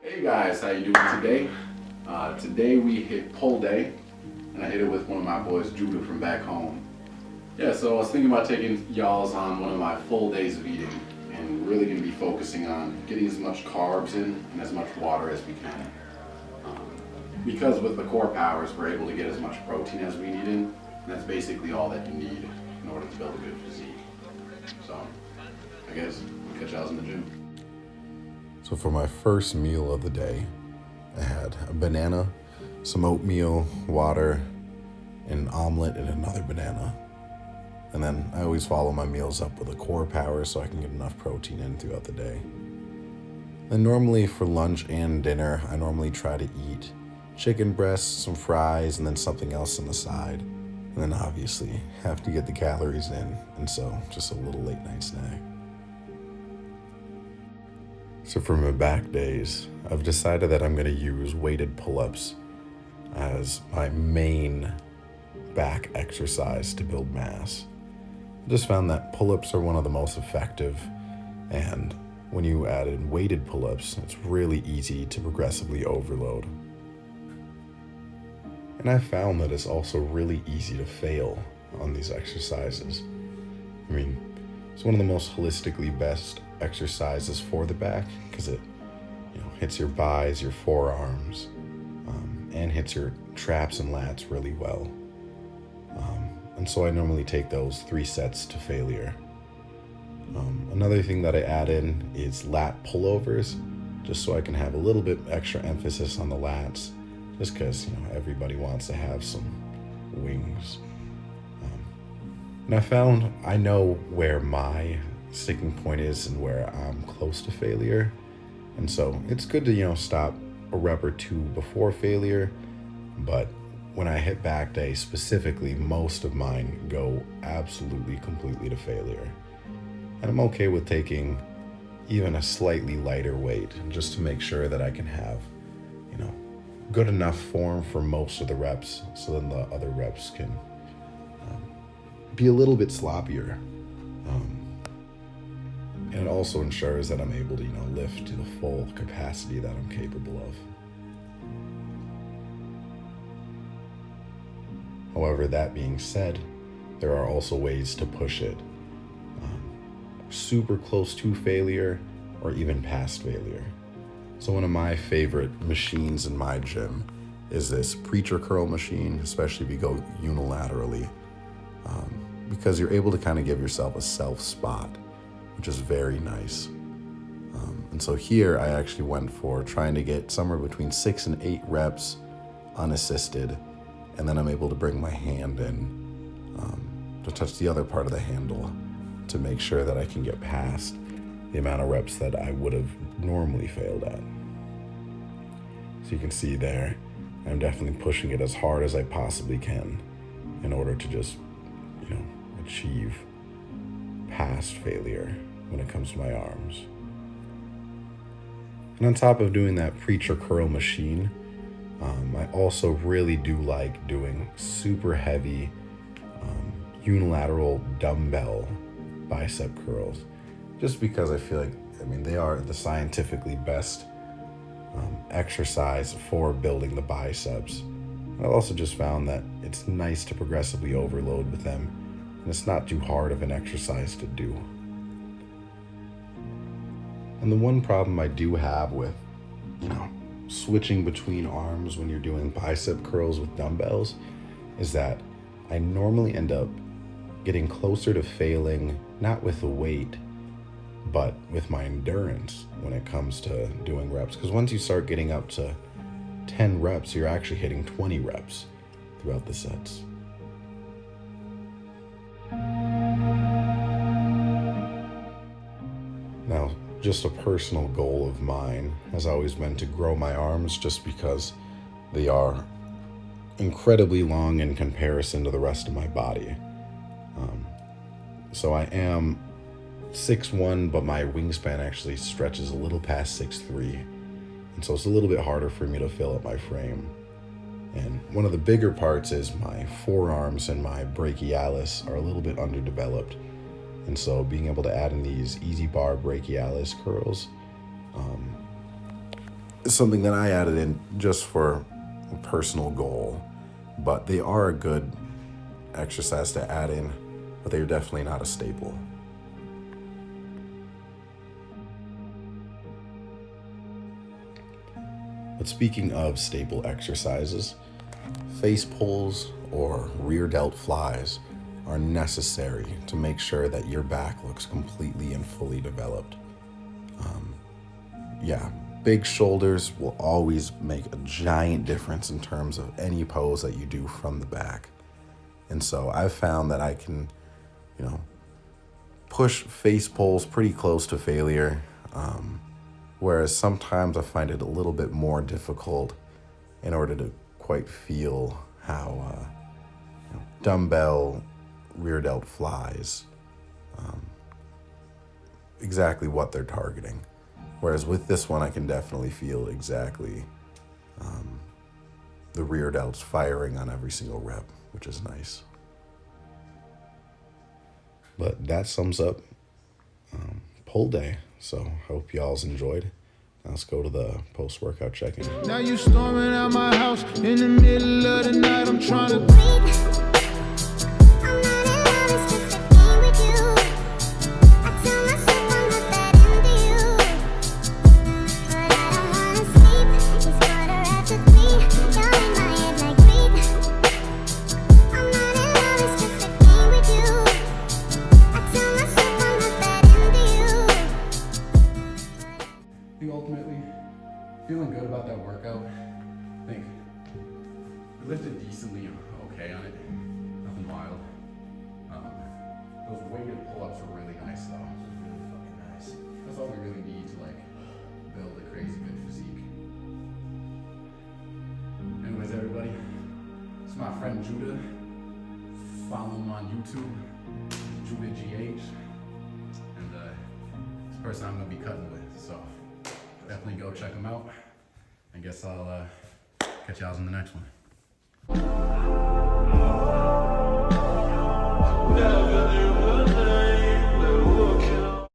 Hey guys, how you doing today? Today we hit pull day, and I hit it with one of my boys, Judah, from back home. Yeah, so I was thinking about taking y'all's on one of my full days of eating, and really going to be focusing on getting as much carbs in and as much water as we can. Um, because with the core powers, we're able to get as much protein as we need in, and that's basically all that you need in order to build a good physique. So, I guess we'll catch y'all in the gym. So for my first meal of the day, I had a banana, some oatmeal, water, an omelet, and another banana. And then I always follow my meals up with a core power so I can get enough protein in throughout the day. Then normally for lunch and dinner, I normally try to eat chicken breasts, some fries, and then something else on the side. And then obviously have to get the calories in, and so just a little late night snack. So for my back days, I've decided that I'm going to use weighted pull-ups as my main back exercise to build mass. I just found that pull-ups are one of the most effective, and when you add in weighted pull-ups, it's really easy to progressively overload. And I found that it's also really easy to fail on these exercises. I mean, it's one of the most holistically best exercises for the back because it hits your buys, your forearms, and hits your traps and lats really well. And so I normally take those 3 sets to failure. Another thing that I add in is lat pullovers, just so I can have a little bit extra emphasis on the lats, just because everybody wants to have some wings. And I found I know where my sticking point is and where I'm close to failure. And so it's good to, stop a rep or 2 before failure. But when I hit back day specifically, most of mine go absolutely completely to failure. And I'm okay with taking even a slightly lighter weight just to make sure that I can have, good enough form for most of the reps so then the other reps can be a little bit sloppier. And it also ensures that I'm able to, lift to the full capacity that I'm capable of. However, that being said, there are also ways to push it super close to failure or even past failure. So one of my favorite machines in my gym is this preacher curl machine, especially if you go unilaterally, because you're able to kind of give yourself a self spot, which is very nice. And so here I actually went for trying to get somewhere between 6 and 8 reps unassisted, and then I'm able to bring my hand in to touch the other part of the handle to make sure that I can get past the amount of reps that I would have normally failed at. So you can see there, I'm definitely pushing it as hard as I possibly can in order to just, achieve past failure when it comes to my arms. And on top of doing that preacher curl machine, I also really do like doing super heavy unilateral dumbbell bicep curls, just because I feel like, they are the scientifically best exercise for building the biceps. I've also just found that it's nice to progressively overload with them, and it's not too hard of an exercise to do. And the one problem I do have with, switching between arms when you're doing bicep curls with dumbbells is that I normally end up getting closer to failing, not with the weight, but with my endurance when it comes to doing reps. Because once you start getting up to 10 reps, you're actually hitting 20 reps throughout the sets. Now, just a personal goal of mine has always been to grow my arms, just because they are incredibly long in comparison to the rest of my body. So I am 6'1", but my wingspan actually stretches a little past 6'3", and so it's a little bit harder for me to fill up my frame. And one of the bigger parts is my forearms and my brachialis are a little bit underdeveloped. And so being able to add in these easy bar brachialis curls something that I added in just for a personal goal, but they are a good exercise to add in, but they're definitely not a staple. But speaking of staple exercises, face pulls or rear delt flies are necessary to make sure that your back looks completely and fully developed. Big shoulders will always make a giant difference in terms of any pose that you do from the back. And so I've found that I can, push face pulls pretty close to failure. Whereas sometimes I find it a little bit more difficult in order to quite feel how dumbbell rear delt flies, exactly what they're targeting. Whereas with this one, I can definitely feel exactly the rear delts firing on every single rep, which is nice. But that sums up pull day. So hope y'all's enjoyed. Now let's go to the post-workout check-in. Now you storming out my house in the middle of the night. I'm trying to ultimately feeling good about that workout. I think we lifted decently okay on it, nothing wild. Those weighted pull-ups were really nice though. Really fucking nice. That's all we really need to like build a crazy good physique. Anyways, everybody, it's my friend Judah. Follow him on YouTube, JudahGH, and this person I'm gonna be cutting with. So definitely go check them out. I guess I'll catch y'all in the next one.